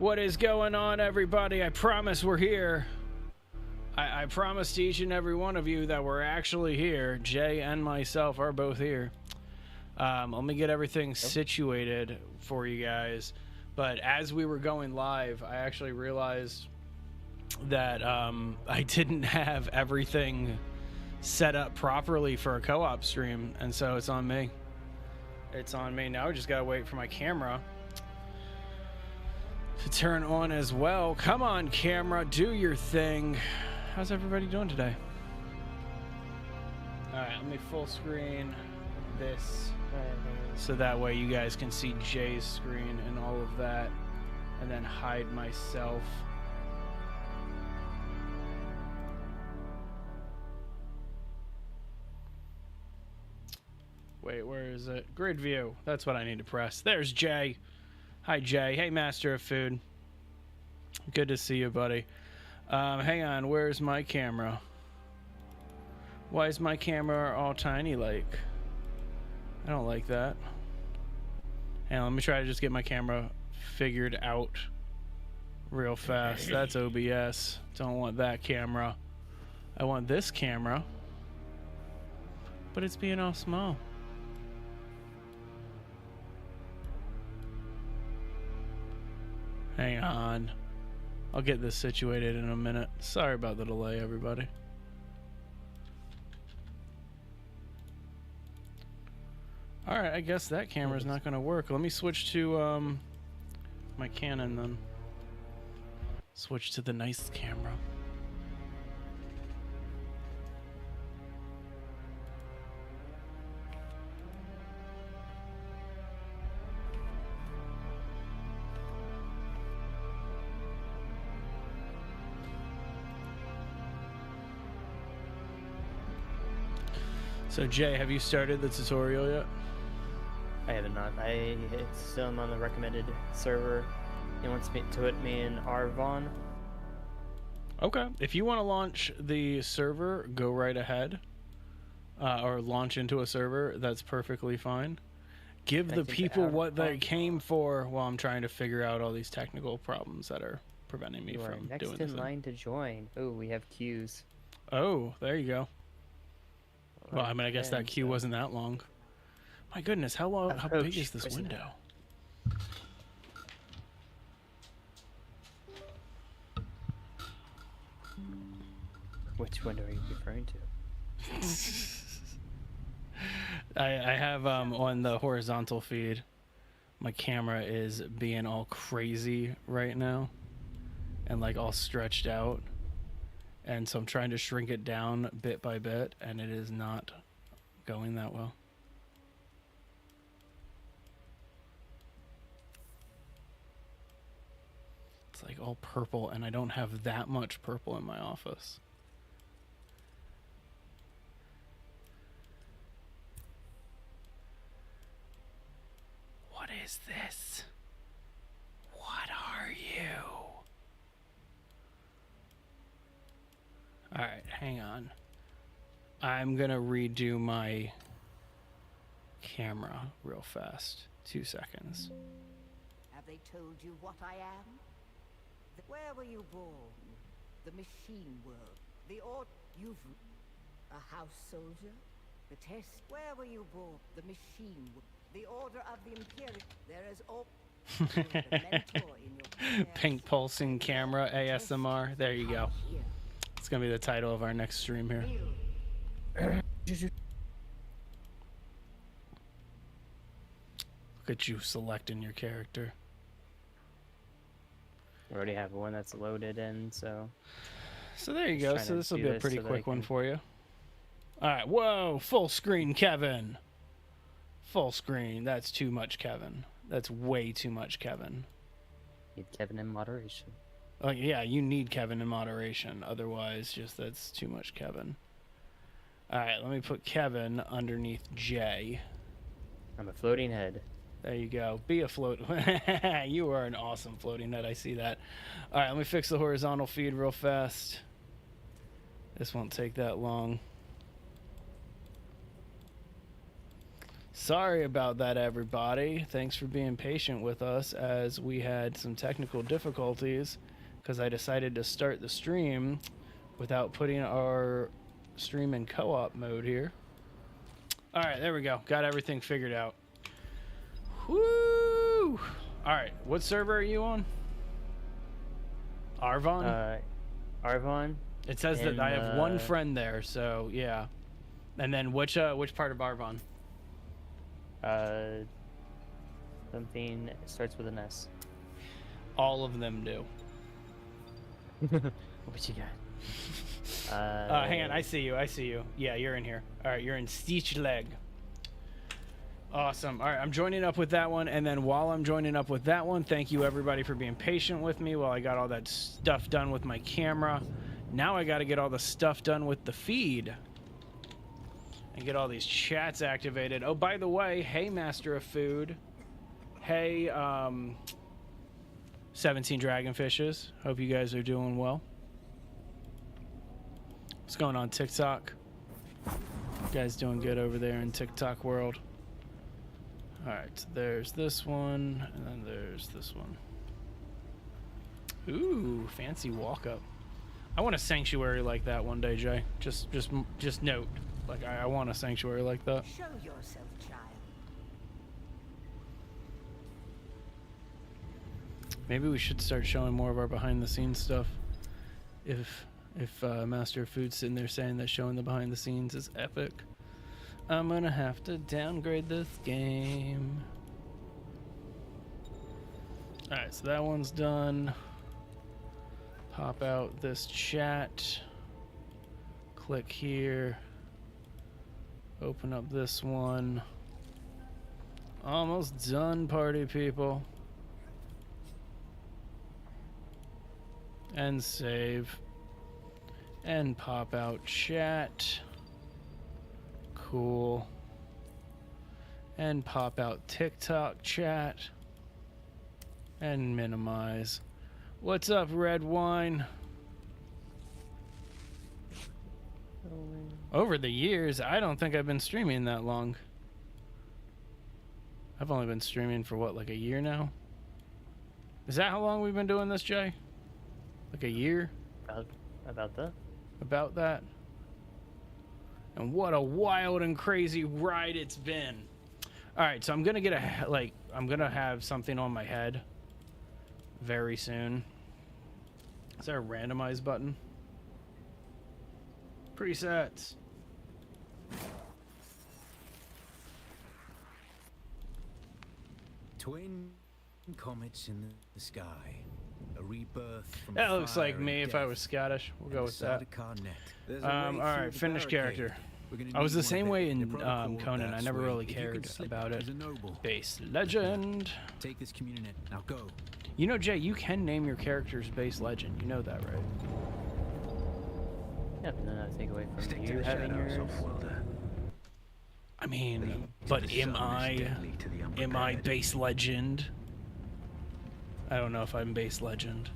What is going on, everybody? I promise we're here. I promise to each and every one of you that we're actually here. Jay and myself are both here. Let me get everything situated for you guys. But as we were going live, I actually realized that I didn't have everything set up properly for a co-op stream, and so it's on me. It's on me. Now I just gotta wait for my camera to turn on as well. Come on, camera, do your thing. How's everybody doing today? All right, let me full screen this so that way you guys can see Jay's screen and all of that, and then hide myself. Wait, where is it? Grid view. That's what I need to press. There's Jay. Hi, Jay. Hey, Master of Food. Good to see you, buddy. Hang on. Where's my camera? Why is my camera all tiny like? I don't like that. Hang on, let me try to just get my camera figured out real fast. That's OBS. Don't want that camera. I want this camera. But it's being all small. Hang on. I'll get this situated in a minute. Sorry about the delay, everybody. Alright, I guess that camera's not going to work. Let me switch to my Canon then. Switch to the nice camera. So Jay, have you started the tutorial yet? I have not. It's still on the recommended server. He wants me to put me in Arvon. Okay. If you want to launch the server, go right ahead. Or launch into a server, that's perfectly fine. Give the people what they came for while I'm trying to figure out all these technical problems that are preventing me from next doing in this. line to join. Oh, we have queues. Oh, there you go. Well, I mean, I guess that queue wasn't that long. My goodness, how long? How big is this window? Which window are you referring to? I have on the horizontal feed, my camera is being all crazy right now and like all stretched out. And so I'm trying to shrink it down bit by bit, and it is not going that well. It's like all purple, and I don't have that much purple in my office. What is this? What are you? All right, hang on. I'm gonna redo my camera real fast. 2 seconds. Have they told you what I am? Where were you born? The machine world. The you've a house soldier? The test. Where were you born? The machine world. The order of the Imperial. There is all. Pink pulsing camera ASMR. There you go. It's gonna be the title of our next stream here. Look at you selecting your character. We already have one that's loaded in, so. So there you go. So this will be a pretty quick one for you. All right. Whoa! Full screen, Kevin. Full screen. That's too much, Kevin. That's way too much, Kevin. Need Kevin in moderation. Oh yeah, you need Kevin in moderation. Otherwise, just that's too much, Kevin. All right, let me put Kevin underneath Jay. I'm a floating head. There you go. Be a float. You are an awesome floating head. I see that. All right, let me fix the horizontal feed real fast. This won't take that long. Sorry about that, everybody. Thanks for being patient with us as we had some technical difficulties because I decided to start the stream without putting our stream in co-op mode here. All right, there we go. Got everything figured out. Woo! All right, what server are you on? Arvon? Arvon. It says that I have one friend there, so yeah. And then which part of Arvon? Something starts with an S. All of them do. What you got? Hang on, I see you. Yeah, you're in here. All right, you're in Stichleg. Awesome. All right, I'm joining up with that one, and then while I'm joining up with that one, thank you everybody for being patient with me while I got all that stuff done with my camera. Now I got to get all the stuff done with the feed and get all these chats activated. Oh, by the way, hey, Master of Food. Hey, 17 Dragonfishes. Hope you guys are doing well. What's going on, TikTok? You guys doing good over there in TikTok world? All right, so there's this one, and then there's this one. Ooh, fancy walk up. I want a sanctuary like that one day, Jay. Just note, like I want a sanctuary like that. Show yourself, child. Maybe we should start showing more of our behind-the-scenes stuff. If Master of Food's sitting there saying that showing the behind-the-scenes is epic, I'm gonna have to downgrade this game. All right, so that one's done. Pop out this chat. Click here. Open up this one. Almost done, party people. And save. And pop out chat. Cool. And pop out TikTok chat. And minimize. What's up, red wine? Over the years, I don't think I've been streaming that long. I've only been streaming for what, like a year now? Is that how long we've been doing this, Jay? Like a year? About that? About that? And what a wild and crazy ride it's been. All right, so I'm gonna get I'm gonna have something on my head very soon. Is there a randomize button? Presets. Twin comets in the sky. A rebirth from That looks fire like me and if I death, was Scottish. We'll go and with a that. Sardaukar net. There's a All way right, through the finish barricade. character. We're gonna I was need the one same of way them. in The protocol Conan. I that's never way. really If you cared can slip about out it. as a noble, Base legend. take this communion. Now go. You know, Jay, you can name your characters base legend. You know that, right? Yeah, but then I take away from Stick to you the having shadows, yours. Offworlder. I mean, The but sun am is I deadly to the am I unprepared. base legend? I don't know if I'm base legend.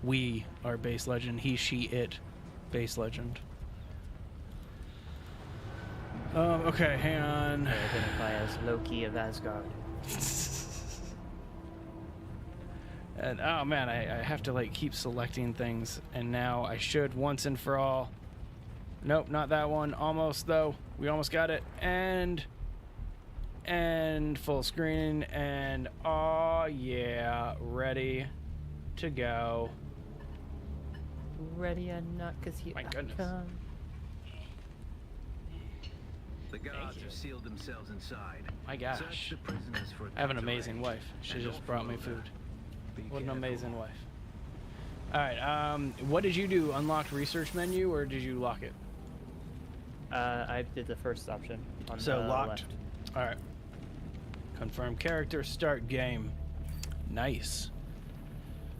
We are base legend. He, she, it, base legend. Okay, hang on. I identify as Loki of Asgard. And oh man, I have to like keep selecting things, and now I should once and for all. Nope, not that one. Almost though. We almost got it. And full screen, and oh yeah, ready to go. Ready or not, cause here My I goodness. come. The guards have sealed themselves inside. My Search gosh, the prisoners for I have an counter amazing range. wife. She And just brought me Offworlder, food. be What an careful. amazing wife. All right, what did you do? Unlocked research menu, or did you lock it? I did the first option on So the locked. left. All right. Confirm character, start game. Nice.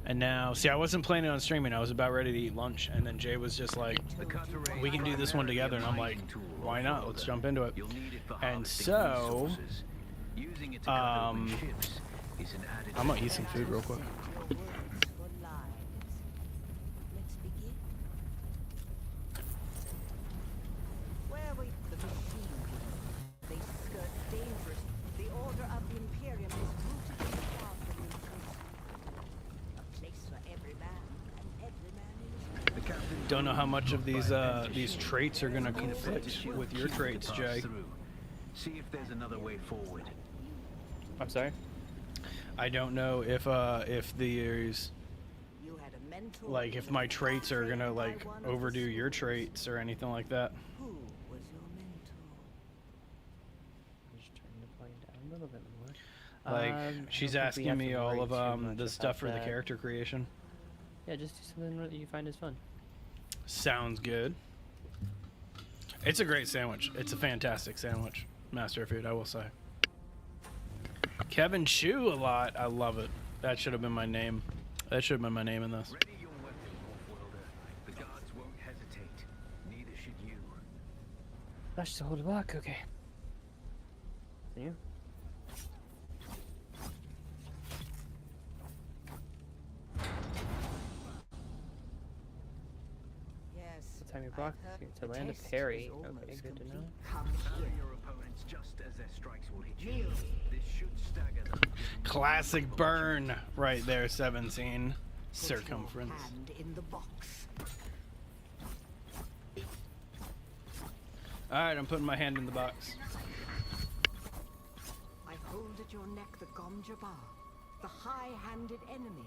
And now, see, I wasn't planning on streaming. I was about ready to eat lunch, and then Jay was just like, The cutter range "We can do this one primarily together," a and I'm like, mining tool, "Why not? Let's Offworlder. jump into it." You'll need it for And harvesting so, resources. Using it to cut open ships is an added I'm gonna eat some food real quick. Your words for lives. Let's begin. Where we the machine? They skirt dangerous Don't know how much of these traits are gonna conflict with your traits, Jay. See if there's another way forward. I'm sorry. I don't know if there's You had a mentor. like if my traits are gonna like overdo your traits or anything like that. Who was your mentor? I'm just trying to find out a little bit more. Like I don't she's think we asking have me to all worry of too much the about stuff for the that. character creation. Yeah, just do something that you find is fun. Sounds good. It's a great sandwich. It's a fantastic sandwich. Master of Food, I will say. Kevin Chew a lot. I love it. That should have been my name. That should have been my name in this. Ready your weapon, Wolf-Welder. The guards won't hesitate. Neither should you. Flash to hold a block. Okay. You? Yes. What time you I've block? heard To the land a test is parry. almost Okay, good to know. complete. Come Prepare here. your opponents just as their strikes will hit you. Kneel. This should stagger them. Classic burn right there, 17. Put Circumference. Your hand in the box. Alright, I'm putting my hand in the box. I hold at your neck the Gomja Bar, the high-handed enemy.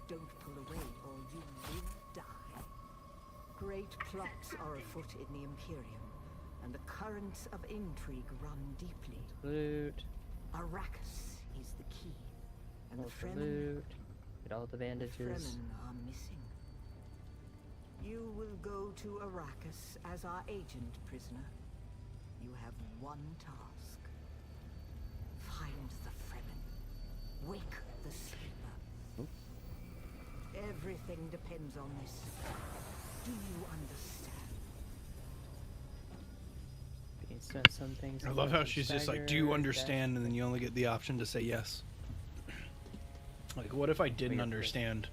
Don't pull away or you will die. Great plots are afoot in the Imperium, and the currents of intrigue run deeply. Loot. Arrakis is the key, and the Hold the Fremen, loot. Get all the bandages. Fremen are missing. You will go to Arrakis as our agent, prisoner. You have one task. Find the Fremen. Wake the sleeper. Everything depends on this. Do you understand? Being some things. I love how she's just like, do you understand? And then you only get the option to say yes. Like, what if I didn't Weird. understand?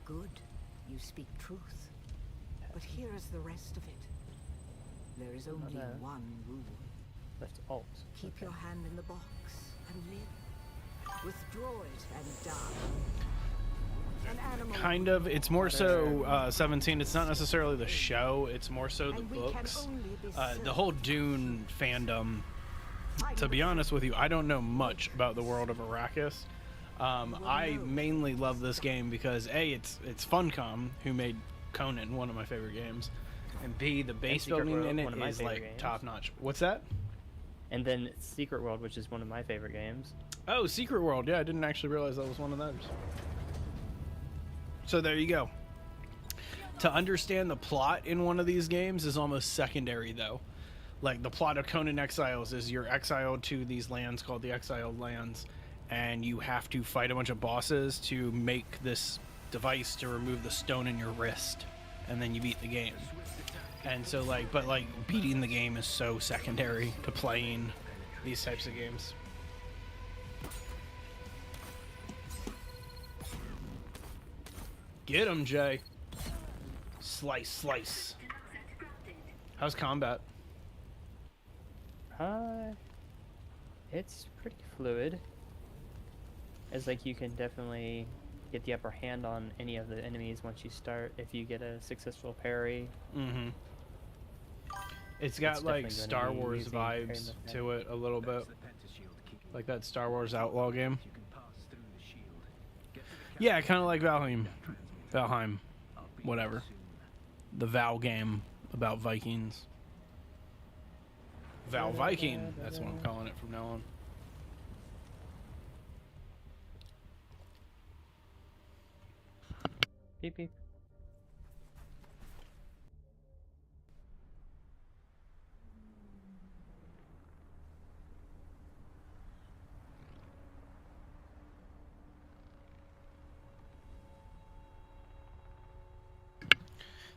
Good. You speak truth. But here is the rest of it. There is only that. one rule. Left alt. Keep your hand in the box and live. Withdraw it and die. An animal Kind of. It's more so 17. It's not necessarily the show. It's more so the And we can books. only be The whole Dune fandom. To be honest with you, I don't know much about the world of Arrakis. I mainly love this game because A, it's Funcom, who made Conan, one of my favorite games, and B, the base Secret building World, in it one of my is favorite like games. top notch. What's that? And then Secret World, which is one of my favorite games. Oh, Secret World. Yeah, I didn't actually realize that was one of those. So there you go. To understand the plot in one of these games is almost secondary, though. Like, the plot of Conan Exiles is you're exiled to these lands called the Exiled Lands, and you have to fight a bunch of bosses to make this device to remove the stone in your wrist, and then you beat the game. And so, like, but, like, beating the game is so secondary to playing these types of games. Get him, Jay. Slice, slice. How's combat? It's pretty fluid. It's like you can definitely get the upper hand on any of the enemies once you start if you get a successful parry. Mm-hmm. It's got It's like definitely Star gonna be Wars using very vibes much to it a little bit, That's the pentashield to keep you like that Star Wars Outlaw game. You can pass through the shield. Get to the Yeah, kind of like Valheim. Valheim, I'll be whatever. soon. The Val game about Vikings. Val Viking. That's what I'm calling it from now on. Beep beep.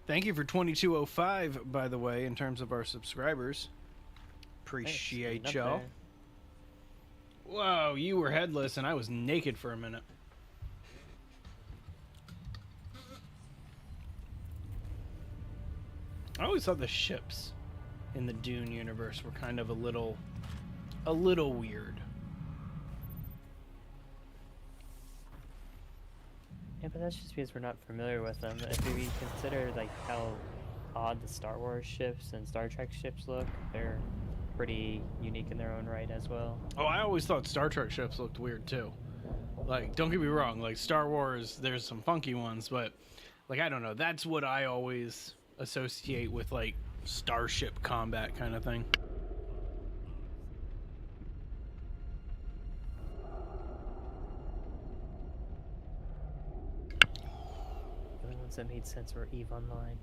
Thank you for 2205, by the way, in terms of our subscribers. Appreciate Thanks, y'all. up Whoa, you were headless and I was naked for a minute. I always thought the ships in the Dune universe were kind of a little weird. Yeah, but that's just because we're not familiar with them. If we consider like how odd the Star Wars ships and Star Trek ships look, they're pretty unique in their own right as well. Oh, I always thought Star Trek ships looked weird too. Like, don't get me wrong, like Star Wars, there's some funky ones, but like I don't know, that's what I always associate with like starship combat kind of thing. The only ones that made sense were EVE Online.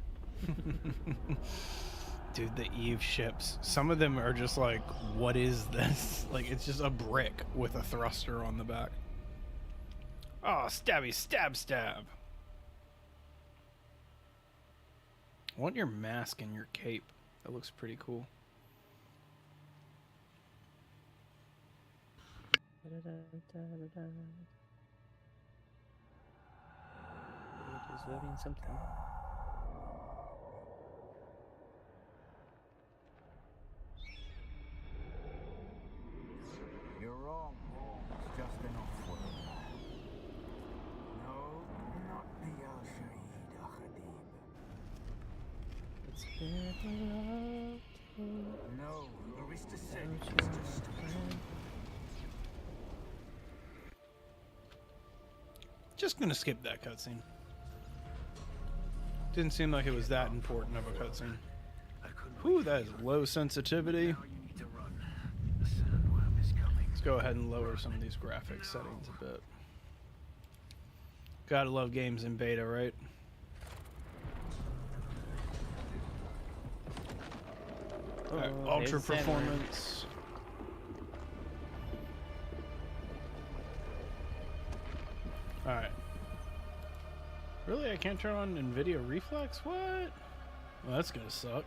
Dude, the Eve ships, some of them are just like, what is this? Like, it's just a brick with a thruster on the back. Oh, stabby, stab, stab. I want your mask and your cape. That looks pretty cool. It is loading something. You're wrong. It's just an off-world. No, not the Al-Shaheed Akhadib. It's been a long day. No, Arista said it was just a Just gonna skip that cutscene. Didn't seem like it was that important of a cutscene. Whew, that is low sensitivity. Now you need to run. The sandworm is coming. Let's go ahead and lower some of these graphics settings a bit. Gotta love games in beta, right? Alright, Oh, ultra there's the sandworm. performance. Alright. Really? I can't turn on NVIDIA Reflex? What? Well, that's gonna suck.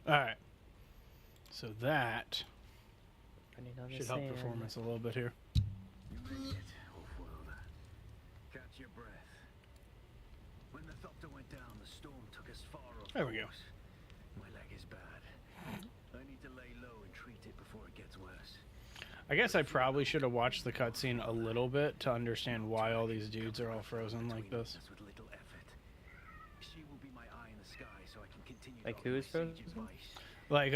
Alright. So that Running on the should help sand. performance a little bit here. You made it, Off-world. Catch your breath. When the Thopter went down, the storm took us far off There we go. course. My leg is bad. I need to lay low and treat it before it gets worse. I guess I probably should have watched the cutscene a little bit to understand why all these dudes are all frozen like Between this. us with little effort. She will be my eye in the sky so I can continue Like to who offer is my sage frozen? advice. Like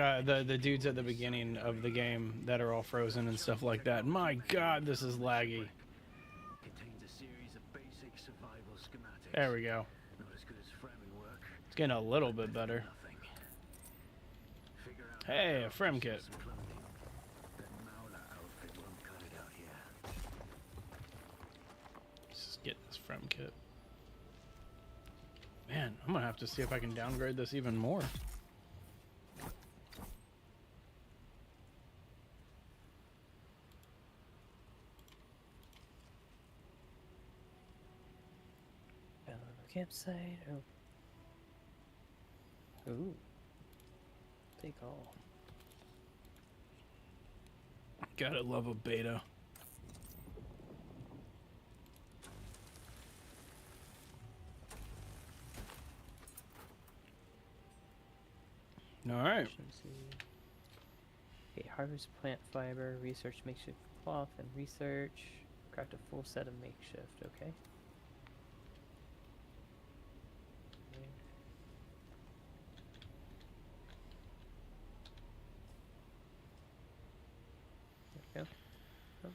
the dudes at the beginning of the game that are all frozen and stuff like that. My god, this is laggy. Contains a series of basic survival schematics. There we go. Not as good as Fremen work. It's getting a little bit better. Nothing. Figure out Hey, how a to frem use kit. some clothing. That Maula outfit won't cut it out here. Let's just get this frem kit. Man, I'm gonna have to see if I can downgrade this even more. Campsite. Oh. Ooh. Big hole. Gotta love a beta. Alright. Efficiency. Okay, harvest plant fiber, research makeshift cloth, and research. Craft a full set of makeshift, okay. There we go.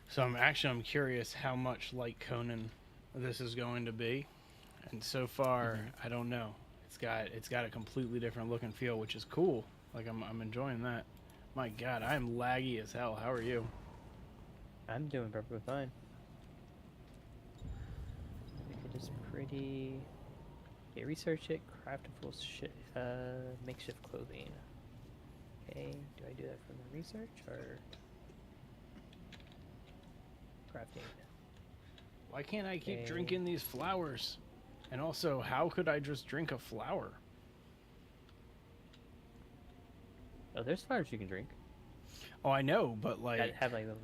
So I'm curious how much like Conan this is going to be. And so far, I don't know. It's got a completely different look and feel, which is cool. Like I'm enjoying that. My god, I am laggy as hell. How are you? I'm doing perfectly fine. I think it is pretty. Okay, research it, craft a full makeshift clothing. Okay, do I do that from the research or crafting? Why can't I keep Okay. drinking these flowers? And also, how could I just drink a flower? Oh, there's flowers you can drink. Oh, I know, but like, That have like the.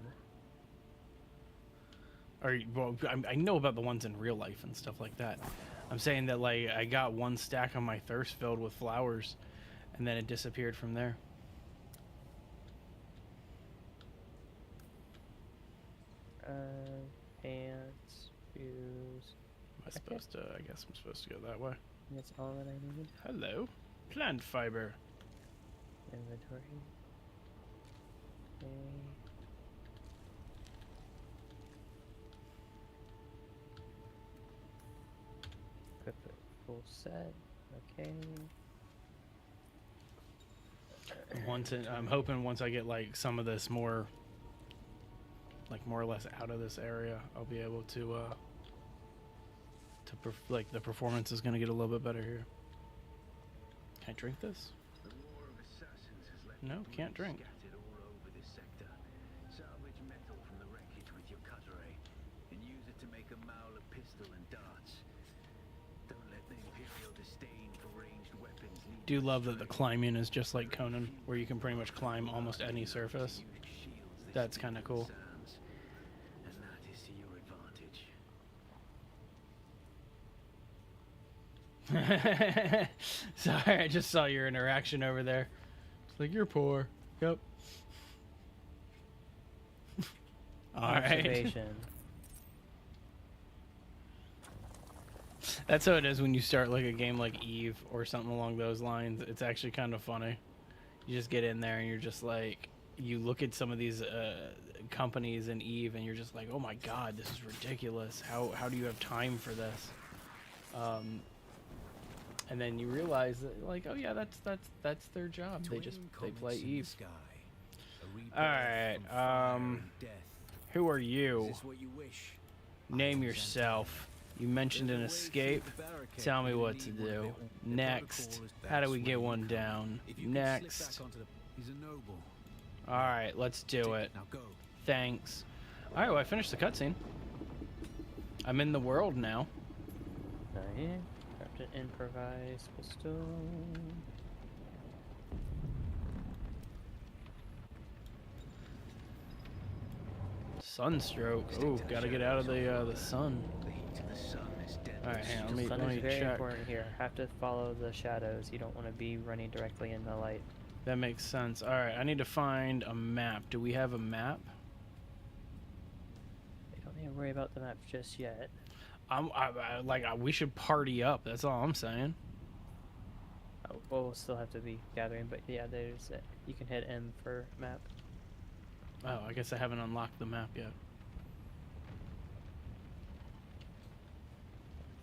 Or well, I know about the ones in real life and stuff like that. I'm saying that like I got one stack on my thirst filled with flowers, and then it disappeared from there. Pants, shoes. Am I supposed to? I guess I'm supposed to go that way. That's all that I needed. Hello, plant fiber. Inventory. Okay. Equip it full set. Okay. I'm hoping once I get like some of this more, like more or less out of this area, I'll be able to like the performance is gonna get a little bit better here. Can I drink this? The war of assassins has left No, debris can't drink. scattered all over this sector. Salvage metal from the wreckage with your cutter and use it to make a Mauler pistol and darts. Don't let the Imperial disdain for ranged weapons lead Do you love that the astray. climbing is just like Conan, where you can pretty much climb almost any surface. Use shields that That's stick kinda to cool. sands, and that is to your advantage. Sorry, I just saw your interaction over there. It's like, you're poor. Yep. All right. Observation. That's how it is when you start like a game like Eve or something along those lines. It's actually kind of funny. You just get in there and you're just like, you look at some of these companies in Eve and you're just like, oh my god, this is ridiculous. How do you have time for this? And then you realize that, like, oh yeah, that's their job. They play comets in the Eve. sky. A rebirth All right, from fire and death. Who are you? Is this what you wish? Name yourself. You mentioned an escape. Tell me what to do. Next. How do we get one down? Next. He's a noble. All right, let's do it. Now go. Thanks. All right, well, I finished the cutscene. I'm in the world now. Alright. Grabbed an improvised pistol. Sunstroke. Ooh, gotta get out of the sun. The heat of the sun is deadly. All right, hang on. The Let sun me is very check. important here. Have to follow the shadows. You don't want to be running directly in the light. That makes sense. All right, I need to find a map. Do we have a map? You don't need to worry about the map just yet. We should party up. That's all I'm saying. Oh, well, we'll still have to be gathering, but yeah, there's it. You can hit M for map. Oh, I guess I haven't unlocked the map yet.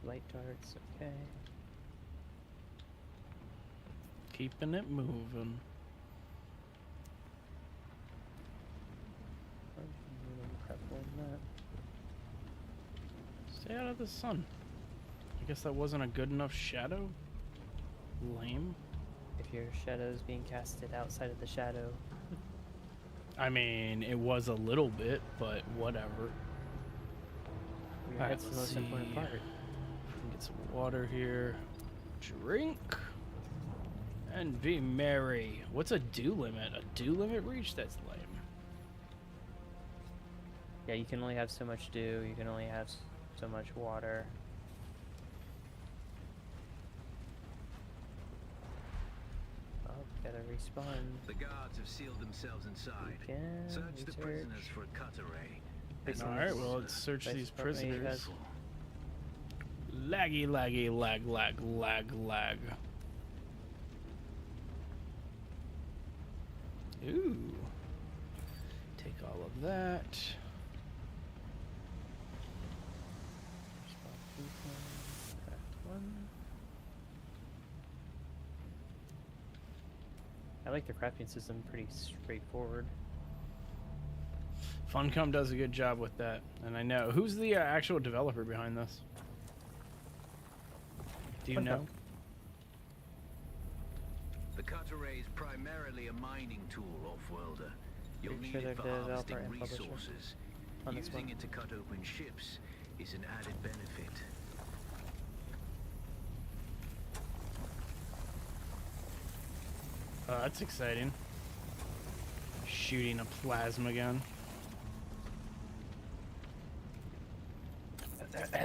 Light darts, okay. Keeping it moving. Prep on that. Stay out of the sun. I guess that wasn't a good enough shadow. Lame. If your shadow's being casted outside of the shadow, I mean, it was a little bit, but whatever. Alright, that's the let's most important see. part. Get some water here. Drink. And be merry. What's a dew limit? A dew limit reach? That's lame. Yeah, you can only have so much dew, you can only have so much water. Oh, gotta respawn. The guards have sealed themselves inside. Again, Search the research. prisoners for a cutter ray. Alright, well, let's search Place these department, you prisoners. guys- Laggy, laggy, lag, lag, lag, lag. Ooh. Take all of that. Respawn beacon, craft one. I like the crafting system, pretty straightforward. Funcom does a good job with that, and I know. Who's the actual developer behind this? Do you Funcom. know? The cutter ray is primarily a mining tool, off-worlder. You'll Pretty need sure it for they're the developer harvesting and publisher resources. on this Using one. it to cut open ships is an added benefit. Oh, that's exciting. Shooting a plasma gun.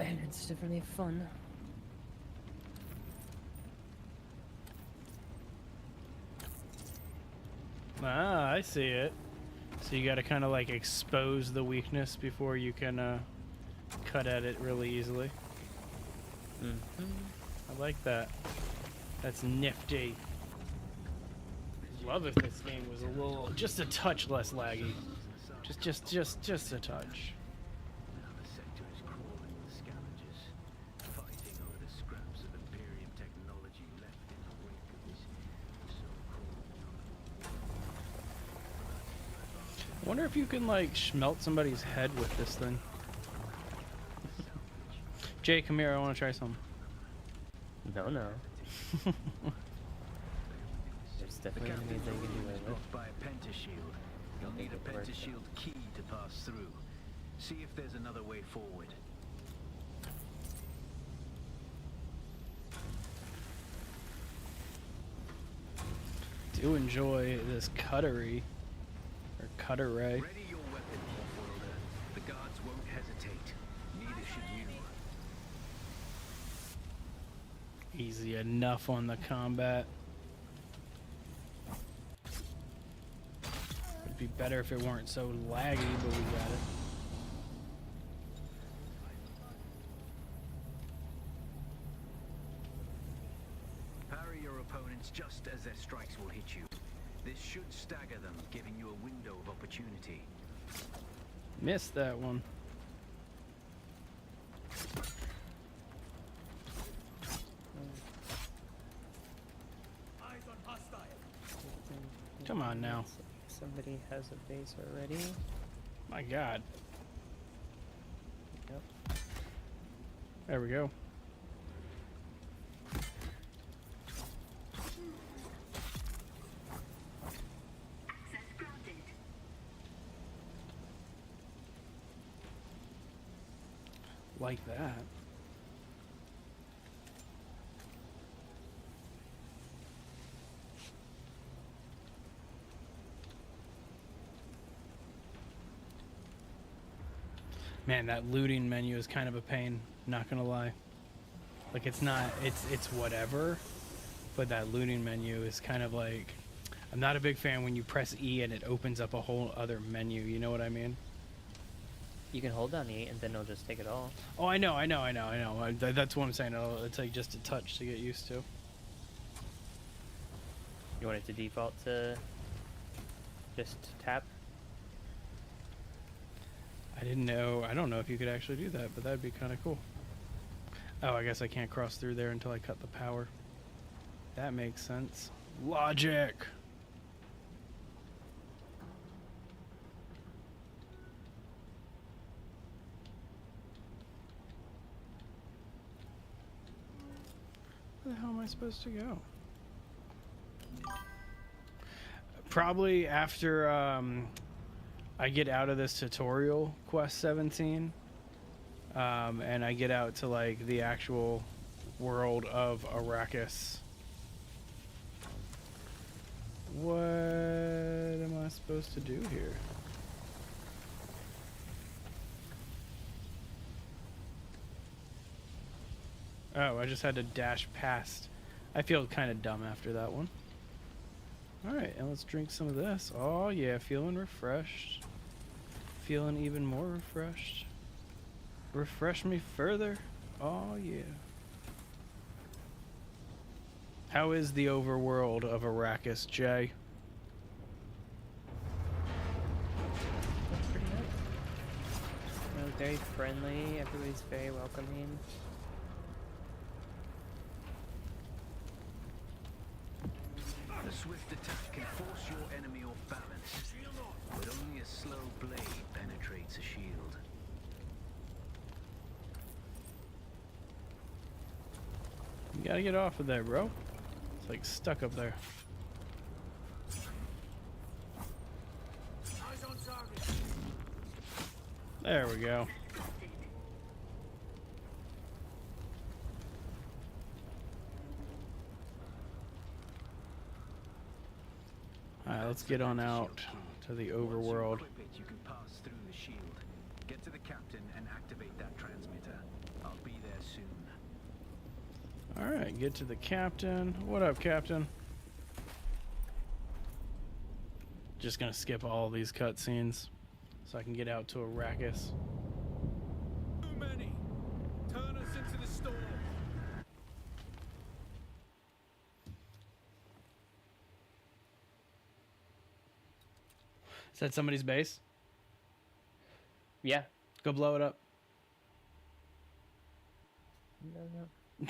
It's definitely fun. Ah, I see it. So you got to kind of like expose the weakness before you can cut at it really easily. I like that. That's nifty. Love if this game was a little, just a touch less laggy. Just a touch. Now the sector is crawling with scavengers, fighting over the scraps of Imperium technology left in the wake of this so-called. I wonder if you can like smelt somebody's head with this thing. Jay, come here. I want to try some. No. There's definitely enemies that you can do that with. Blocked by a pentashield. You'll need a Make it work, pentashield key to pass through. See if there's another way forward. Do enjoy this cuttery or cutteray. Ready your weapon, Wolf-Welder. The guards won't hesitate. Neither should you. Easy enough on the combat. It'd be better if it weren't so laggy, but we got it. Parry your opponents just as their strikes will hit you. This should stagger them, giving you a window of opportunity. Missed that one. Come on now. Somebody has a base already. My God. Yep. There we go. Like that. Man, that looting menu is kind of a pain, not gonna lie. Like it's whatever, but that looting menu is kind of like, I'm not a big fan when you press E and it opens up a whole other menu, you know what I mean? You can hold down E and then it'll just take it all. Oh, I know. That's what I'm saying. It's like just a touch to get used to. You want it to default to just tap? I didn't know. I don't know if you could actually do that, but that'd be kind of cool. Oh, I guess I can't cross through there until I cut the power. That makes sense. Logic. Where the hell am I supposed to go? Probably after I get out of this tutorial, Quest 17, and I get out to like the actual world of Arrakis. What am I supposed to do here? Oh, I just had to dash past. I feel kind of dumb after that one. Alright, and let's drink some of this. Oh yeah, feeling refreshed. Feeling even more refreshed. Refresh me further. Oh yeah. How is the overworld of Arrakis, Jay? Pretty nice. You know, very friendly. Everybody's very welcoming. A swift attack can force your enemy off balance, but only a slow blade penetrates a shield. You gotta get off of there, bro. It's like stuck up there. There we go. Alright, let's get on out to the overworld. Once you equip it, you can pass through the shield. Get to the captain and activate that transmitter. I'll All right, get to the captain. What up, captain? Just gonna skip all these cutscenes so I can get out to Arrakis. Too many. Turn us into the storm. Is that somebody's base? Yeah. Go blow it up. No.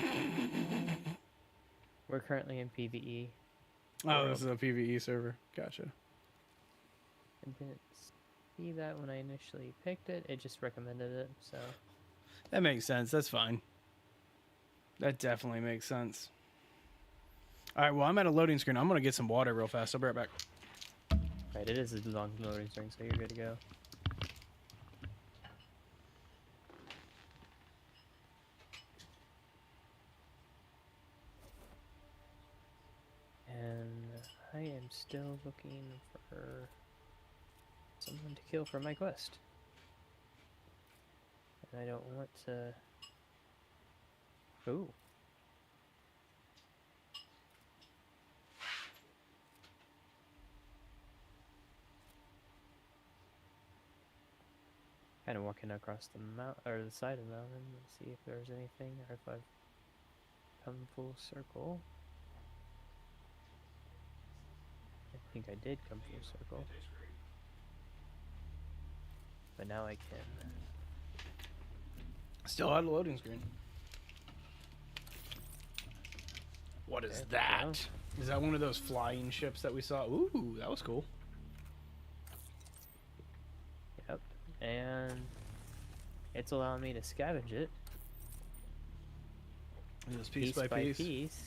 We're currently in PvE. Oh, this is a PvE server. Gotcha. I didn't see that when I initially picked it. It just recommended it, so. That makes sense. That's fine. That definitely makes sense. All right, well, I'm at a loading screen. I'm going to get some water real fast. I'll be right back. Right, it is a long loading string, so you're good to go. And I am still looking for someone to kill for my quest. And I don't want to... Ooh. Kind of walking across the mount or the side of the mountain to see if there's anything or if I've come full circle. I think I did come full circle. But now I can. Still at a loading screen. What is Okay, that? well. Is that one of those flying ships that we saw? Ooh, that was cool. Yep. And it's allowing me to scavenge it. Just piece by piece.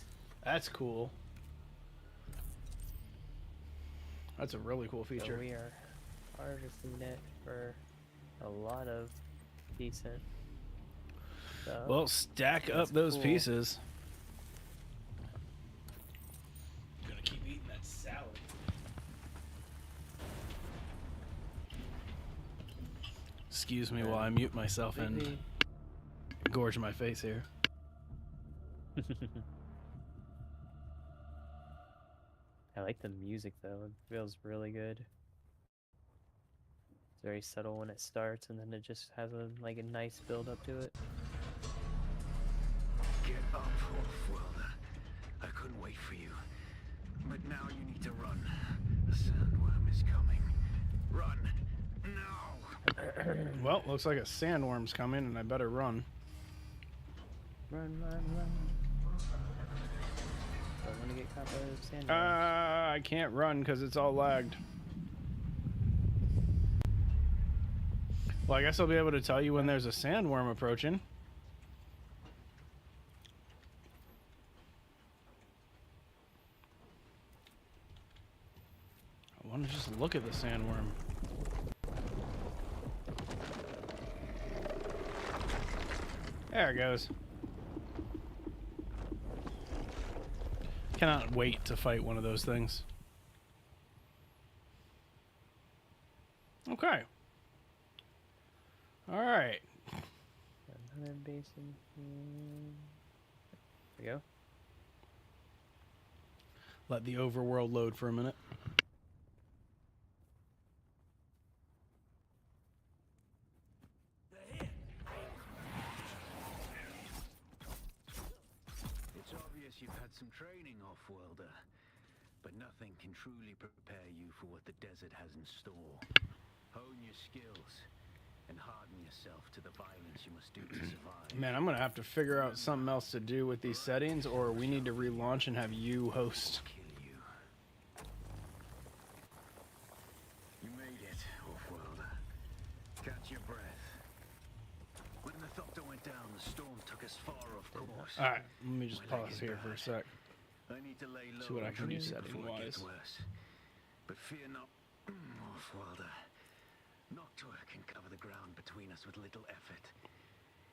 That's cool. That's a really cool So feature. we are harvesting it for a lot of decent stuff. Well, stack up That's those cool. pieces. I'm gonna keep eating that salad. Excuse me while I mute myself and Completely- gorge my face here. I like the music though, it feels really good. It's very subtle when it starts and then it just has a nice build up to it. Get up, Wolf-Welder. I couldn't wait for you. But now you need to run. The sandworm is coming. Run! Now! Well, looks like a sandworm's coming and I better run. Run, run, run. Don't want to get caught by those sand. I can't run because it's all lagged. Well, I guess I'll be able to tell you when there's a sandworm approaching. I want to just look at the sandworm. There it goes. Cannot wait to fight one of those things. Okay. Alright. Another basin here. There we go. Let the overworld load for a minute. It's obvious you've had some training, Off-Worlder. But nothing can truly prepare you for what the desert has in store. Hone your skills and harden yourself to the violence you must do to survive. Man, I'm gonna have to figure out something else to do with these settings, or we need to relaunch and have you host. Kill you. You made it, Off-Worlder. Catch your breath. When the Thopter went down, the storm took us far off course. Alright, let me just pause here for a sec. I need to lay low See what I and can do treat it before setting-wise. it gets worse. But fear not, Off-Worlder. Noctua can cover the ground between us with little effort.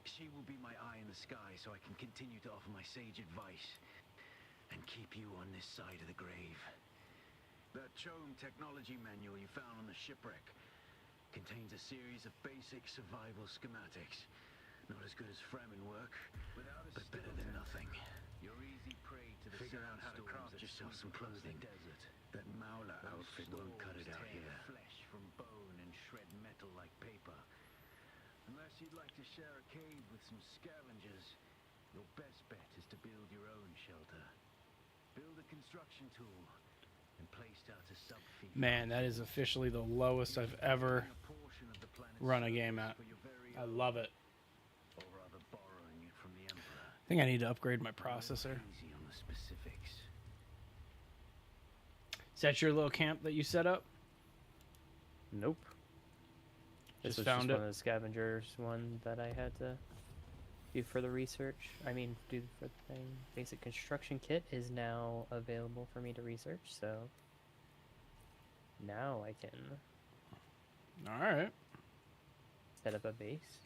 She will be my eye in the sky so I can continue to offer my sage advice and keep you on this side of the grave. That Chome technology manual you found on the shipwreck contains a series of basic survival schematics. Not as good as Fremen work, but better than nothing. around how to craft yourself some clothing. That Mauler outfit won't cut it out here. Flesh from bone and shred metal like paper. Unless you'd like to share a cave with some scavengers, your best bet is to build your own shelter. Build a construction tool and place out a sub-feed. Man, that is officially the lowest I've ever run a game at. I love it. Or rather borrowing it from the Emperor. I think I need to upgrade my processor. Easy on the specifics. Is that your little camp that you set up? Nope. This Just was found just it? one of the scavengers one that I had to do for the research. I mean, do for the thing. Basic construction kit is now available for me to research, so now I can Alright. set up a base.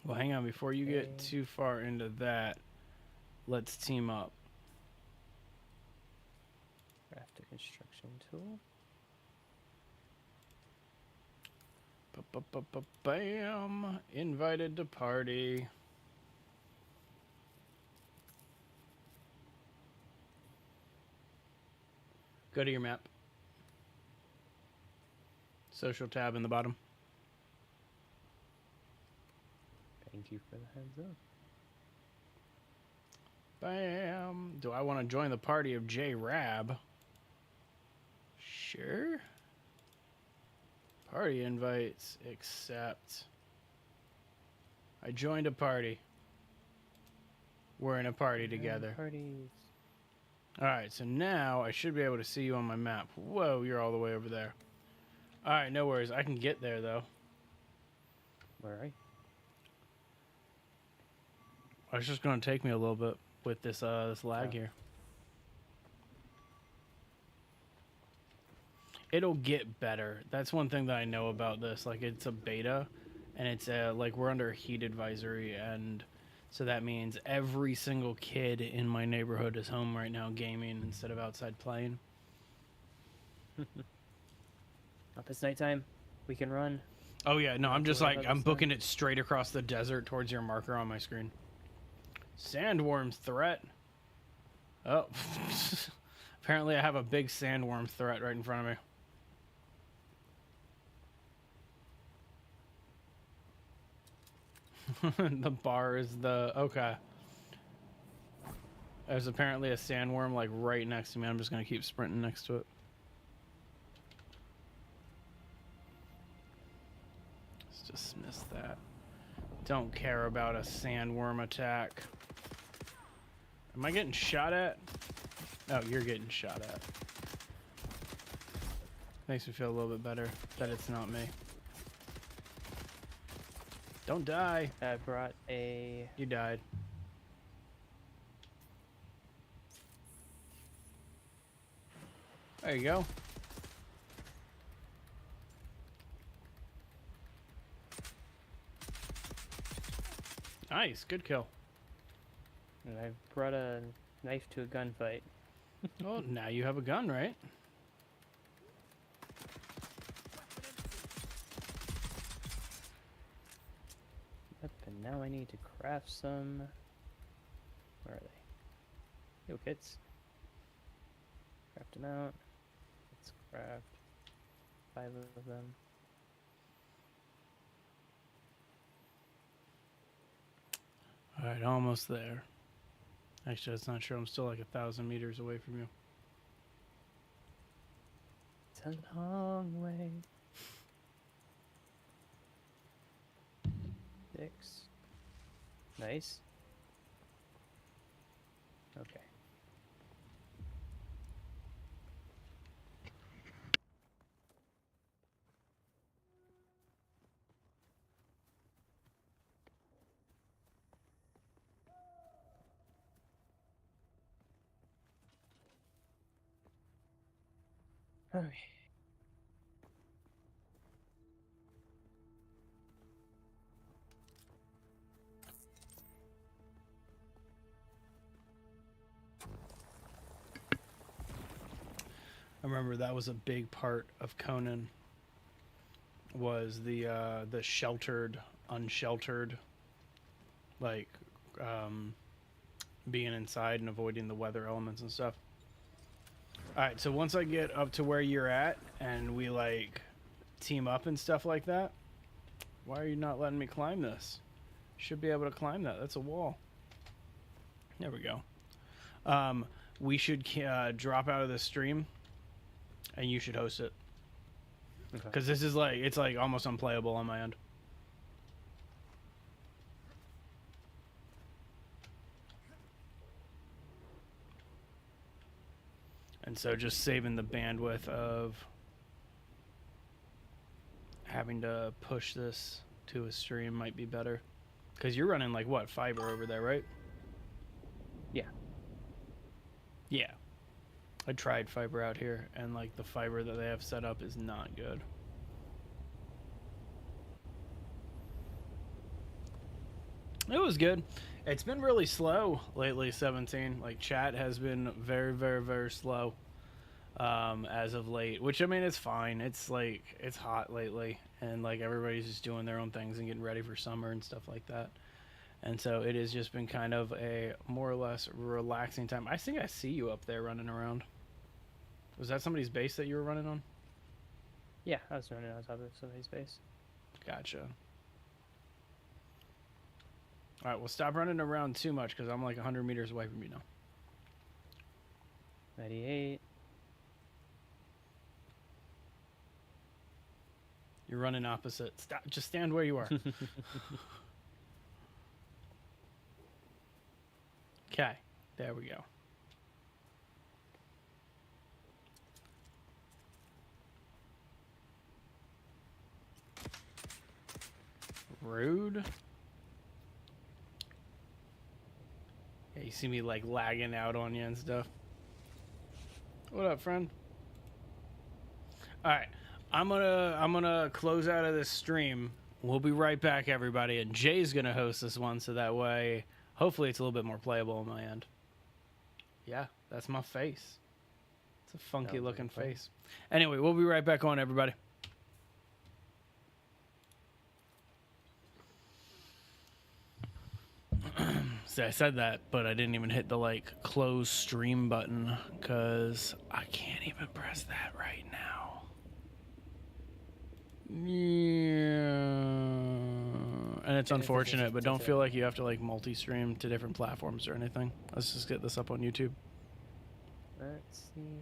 Well, hang on. Before you get Okay. too far into that, let's team up. Craft a construction tool. Bam! Invited to party. Go to your map. Social tab in the bottom. Thank you for the heads up. Bam! Do I want to join the party of J Rab? Sure. Party invites. Accept. I joined a party. We're in a party together. Parties. Alright, so now I should be able to see you on my map. Whoa, you're all the way over there. Alright, no worries. I can get there, though. Where are you? It's just going to take me a little bit with this this lag Oh. here. It'll get better. That's one thing that I know about this. Like, it's a beta, and it's like we're under a heat advisory, and so that means every single kid in my neighborhood is home right now gaming instead of outside playing. Up, it's nighttime. We can run. Oh yeah, no, I'm just What like about I'm this booking it straight across the desert towards your marker on my screen. Sandworm threat. Oh, apparently I have a big sandworm threat right in front of me. The bar is the okay. There's apparently a sandworm like right next to me. I'm just gonna keep sprinting next to it. Let's dismiss that. Don't care about a sandworm attack. Am I getting shot at? Oh, you're getting shot at. Makes me feel a little bit better that it's not me. Don't die. I brought a... You died. There you go. Nice, good kill. And I brought a knife to a gunfight. Well, now you have a gun, right? Yep, and now I need to craft some... Where are they? Yo, kits. Craft them out. Let's craft 5 of them. Alright, almost there. Actually, that's not true. I'm still like 1,000 meters away from you. It's a long way. 6. Nice. Okay. Okay. I remember that was a big part of Conan. Was the sheltered, unsheltered, like being inside and avoiding the weather elements and stuff. All right, so once I get up to where you're at and we like team up and stuff like that, why are you not letting me climb this? Should be able to climb that. That's a wall. There we go. We should drop out of the stream, and you should host it. Okay. Because this is like, it's like almost unplayable on my end. And so just saving the bandwidth of having to push this to a stream might be better. Because you're running like what, fiber over there, right? Yeah. Yeah. I tried fiber out here, and like the fiber that they have set up is not good. It was good. It's been really slow lately, 17. Like, chat has been very, very, very slow as of late. Which, I mean, it's fine. It's, like, it's hot lately. And, like, everybody's just doing their own things and getting ready for summer and stuff like that. And so it has just been kind of a more or less relaxing time. I think I see you up there running around. Was that somebody's base that you were running on? Yeah, I was running on top of somebody's base. Gotcha. All right, well, stop running around too much because I'm like 100 meters away from you now. 98. You're running opposite. Stop. Just stand where you are. Okay, there we go. Rude. Yeah, you see me like lagging out on you and stuff. What up, friend? All right, I'm gonna close out of this stream. We'll be right back, everybody, and Jay's gonna host this one, so that way, hopefully, it's a little bit more playable on my end. Yeah, that's my face. It's a funky looking face. Anyway, we'll be right back on, everybody. See, I said that, but I didn't even hit the like close stream button because I can't even press that right now. Yeah. And it's unfortunate, but don't feel like you have to like multi-stream to different platforms or anything. Let's just get this up on YouTube. Let's see.